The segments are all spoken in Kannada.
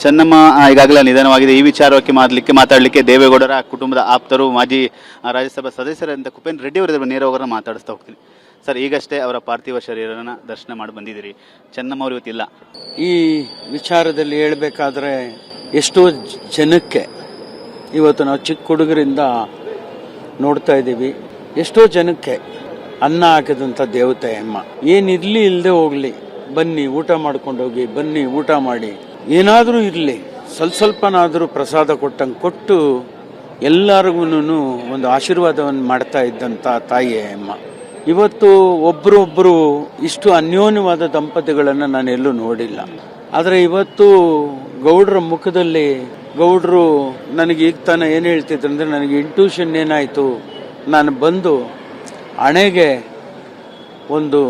ಚೆನ್ನಮ್ಮ ಈಗಾಗಲೇ ನಿಧನವಾಗಿದೆ. ಈ ವಿಚಾರಕ್ಕೆ ಮಾತಾಡಲಿಕ್ಕೆ ದೇವೇಗೌಡರ ಕುಟುಂಬದ ಆಪ್ತರು ಮಾಜಿ ರಾಜ್ಯಸಭಾ ಸದಸ್ಯರಾದಂಥ ಕುಪೇಂದ್ರ ರೆಡ್ಡಿ ಅವರ ನೇರವಾಗಿ ಮಾತಾಡಿಸ್ತಾ ಹೋಗ್ತೀನಿ. ಸರ್, ಈಗಷ್ಟೇ ಅವರ ಪಾರ್ಥಿವ ಶರೀರನ ದರ್ಶನ ಮಾಡಿ ಬಂದಿದ್ದೀರಿ. ಚೆನ್ನಮ್ಮ ಅವರು ಇವತ್ತಿಲ್ಲ. ಈ ವಿಚಾರದಲ್ಲಿ ಹೇಳಬೇಕಾದ್ರೆ ಎಷ್ಟೋ ಜನಕ್ಕೆ ಇವತ್ತು ನಾವು ಚಿಕ್ಕ ಹುಡುಗರಿಂದ ನೋಡ್ತಾ ಇದ್ದೀವಿ, ಎಷ್ಟೋ ಜನಕ್ಕೆ ಅನ್ನ ಹಾಕಿದಂಥ ದೇವತೆ ಅಮ್ಮ. ಏನಿರಲಿ ಇಲ್ಲದೆ ಹೋಗ್ಲಿ, ಬನ್ನಿ ಊಟ ಮಾಡ್ಕೊಂಡು ಹೋಗಿ, ಬನ್ನಿ ಊಟ ಮಾಡಿ, ಏನಾದರೂ ಇರಲಿ ಸ್ವಲ್ಪನಾದರೂ ಪ್ರಸಾದ ಕೊಟ್ಟಂಗೆ ಕೊಟ್ಟು ಎಲ್ಲರಿಗೂ ಒಂದು ಆಶೀರ್ವಾದವನ್ನು ಮಾಡ್ತಾ ಇದ್ದಂಥ ತಾಯಿ ಅಮ್ಮ. ಇವತ್ತು ಒಬ್ಬರೊಬ್ಬರು ಇಷ್ಟು ಅನ್ಯೋನ್ಯವಾದ ದಂಪತಿಗಳನ್ನು ನಾನು ಎಲ್ಲೂ ನೋಡಿಲ್ಲ. ಆದರೆ ಇವತ್ತು ಗೌಡ್ರ ಮುಖದಲ್ಲಿ ಗೌಡ್ರು ನನಗೆ ಈಗ ತಾನೇ ಏನು ಹೇಳ್ತಿದ್ರು ಅಂದರೆ, ನನಗೆ ಇಂಟ್ಯೂಷನ್ ಏನಾಯಿತು, ನಾನು ಬಂದು ಹಣೆಗೆ ಒಂದು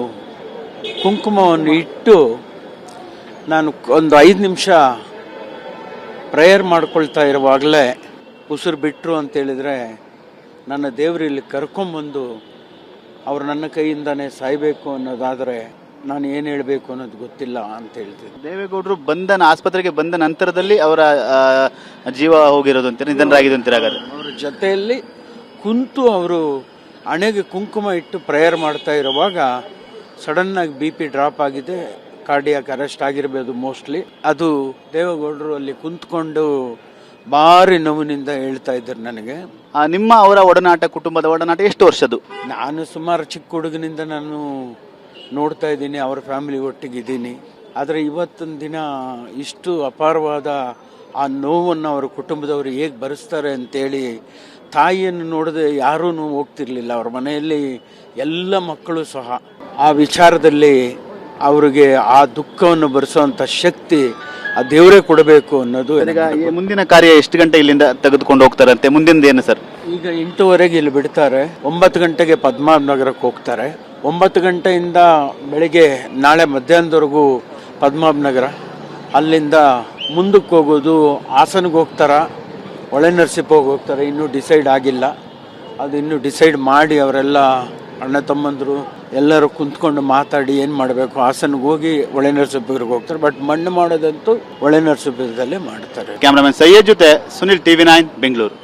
ಕುಂಕುಮವನ್ನು ಇಟ್ಟು ನಾನು ಒಂದು 5 ನಿಮಿಷ ಪ್ರೇಯರ್ ಮಾಡ್ಕೊಳ್ತಾ ಇರುವಾಗಲೇ ಉಸಿರು ಬಿಟ್ಟರು ಅಂತೇಳಿದರೆ, ನನ್ನ ದೇವರು ಇಲ್ಲಿ ಕರ್ಕೊಂಬಂದು ಅವ್ರು ನನ್ನ ಕೈಯಿಂದಾನೇ ಸಾಯಬೇಕು ಅನ್ನೋದಾದರೆ ನಾನು ಏನು ಹೇಳಬೇಕು ಅನ್ನೋದು ಗೊತ್ತಿಲ್ಲ ಅಂತ ಹೇಳ್ತಿದ್ದೆ. ದೇವೇಗೌಡರು ಆಸ್ಪತ್ರೆಗೆ ಬಂದ ನಂತರದಲ್ಲಿ ಅವರ ಜೀವ ಹೋಗಿರೋದು ಅಂತೀರ, ನಿಧನರಾಗಿದೆ ಅಂತೀರ? ಅವರ ಜೊತೆಯಲ್ಲಿ ಕುಂತು ಅವರು ಹಣೆಗೆ ಕುಂಕುಮ ಇಟ್ಟು ಪ್ರೇಯರ್ ಮಾಡ್ತಾ ಇರುವಾಗ ಸಡನ್ನಾಗಿ BP ಡ್ರಾಪ್ ಆಗಿದೆ, ಕಾರ್ಡಿಯಾಕ್ ಅರೆಸ್ಟ್ ಆಗಿರ್ಬೋದು ಮೋಸ್ಟ್ಲಿ. ಅದು ದೇವೇಗೌಡರು ಅಲ್ಲಿ ಕುಂತ್ಕೊಂಡು ಭಾರಿ ನೋವಿನಿಂದ ಹೇಳ್ತಾ ಇದ್ದಾರೆ ನನಗೆ. ನಿಮ್ಮ ಅವರ ಒಡನಾಟ, ಕುಟುಂಬದ ಒಡನಾಟ ಎಷ್ಟು ವರ್ಷದ್ದು? ನಾನು ಸುಮಾರು ಚಿಕ್ಕ ಹುಡುಗನಿಂದ ನಾನು ನೋಡ್ತಾ ಇದ್ದೀನಿ, ಅವರ ಫ್ಯಾಮಿಲಿ ಒಟ್ಟಿಗಿದ್ದೀನಿ. ಆದರೆ ಇವತ್ತಿನ ದಿನ ಇಷ್ಟು ಅಪಾರವಾದ ಆ ನೋವನ್ನು ಅವರ ಕುಟುಂಬದವರು ಹೇಗೆ ಭರಿಸ್ತಾರೆ ಅಂತೇಳಿ, ತಾಯಿಯನ್ನು ನೋಡದೆ ಯಾರೂ ಹೋಗ್ತಿರ್ಲಿಲ್ಲ. ಅವ್ರ ಮನೆಯಲ್ಲಿ ಎಲ್ಲ ಮಕ್ಕಳು ಸಹ ಆ ವಿಚಾರದಲ್ಲಿ ಅವರಿಗೆ ಆ ದುಃಖವನ್ನು ಭರಿಸುವಂಥ ಶಕ್ತಿ ಆ ದೇವರೇ ಕೊಡಬೇಕು ಅನ್ನೋದು. ಮುಂದಿನ ಕಾರ್ಯ ಎಷ್ಟು ಗಂಟೆ ಇಲ್ಲಿಂದ ತೆಗೆದುಕೊಂಡು ಹೋಗ್ತಾರಂತೆ? ಮುಂದಿನ ಏನು ಸರ್? ಈಗ 8:30 ಇಲ್ಲಿ ಬಿಡ್ತಾರೆ, 9 ಗಂಟೆಗೆ ಪದ್ಮನಾಭನಗರಕ್ಕೆ ಹೋಗ್ತಾರೆ. 9 ಗಂಟೆಯಿಂದ ಬೆಳಿಗ್ಗೆ ನಾಳೆ ಮಧ್ಯಾಹ್ನದವರೆಗೂ ಪದ್ಮನಾಭನಗರ, ಅಲ್ಲಿಂದ ಮುಂದಕ್ಕೆ ಹೋಗೋದು ಹಾಸನಕ್ಕೆ ಹೋಗ್ತಾರ, ಹೊಳೆನರಸೀಪುರಕ್ಕೆ ಹೋಗ್ತಾರೆ. ಇನ್ನೂ ಡಿಸೈಡ್ ಆಗಿಲ್ಲ, ಅದು ಇನ್ನೂ ಡಿಸೈಡ್ ಮಾಡಿ ಅವರೆಲ್ಲ ಅಣ್ಣ ತಮ್ಮಂದರು ಎಲ್ಲರೂ ಕುಂತ್ಕೊಂಡು ಮಾತಾಡಿ ಏನು ಮಾಡಬೇಕು. ಹಾಸನಕ್ಕೆ ಹೋಗಿ ಹೊಳೆನರಸೀಪುರಕ್ಕೆ ಹೋಗ್ತಾರೆ, ಬಟ್ ಮಣ್ಣು ಮಾಡೋದಂತೂ ಹೊಳೆನರಸೀಪುರದಲ್ಲೇ ಮಾಡ್ತಾರೆ. ಕ್ಯಾಮ್ರಾಮನ್ ಸೈಯದ್ ಜೊತೆ ಸುನಿಲ್, TV9 ಬೆಂಗಳೂರು.